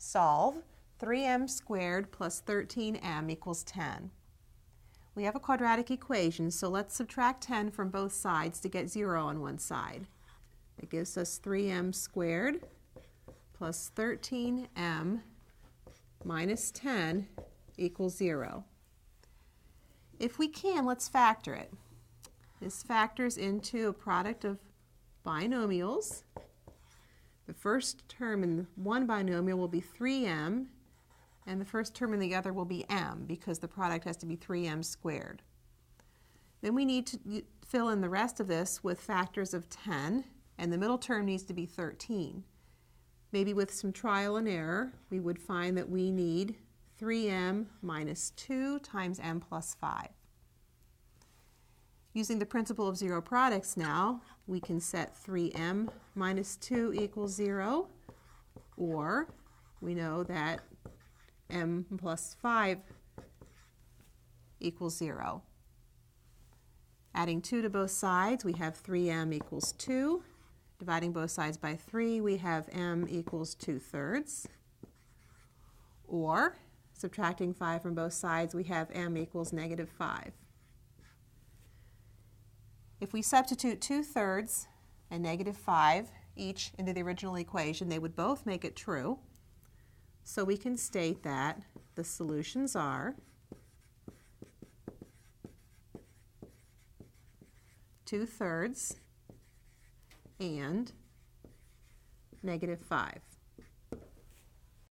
Solve 3m squared plus 13m equals 10. We have a quadratic equation, so let's subtract 10 from both sides to get 0 on one side. It gives us 3m squared plus 13m minus 10 equals 0. If we can, let's factor it. This factors into a product of binomials. The first term in one binomial will be 3m, and the first term in the other will be m, because the product has to be 3m squared. Then we need to fill in the rest of this with factors of 10, and the middle term needs to be 13. Maybe with some trial and error, we would find that we need 3m minus 2 times m plus 5. Using the principle of zero products now, we can set 3m minus 2 equals 0, or we know that m plus 5 equals 0. Adding 2 to both sides, we have 3m equals 2. Dividing both sides by 3, we have m equals 2/3. Or, subtracting 5 from both sides, we have m equals negative 5. If we substitute 2/3 and negative 5 each into the original equation, they would both make it true. So we can state that the solutions are 2/3 and negative 5.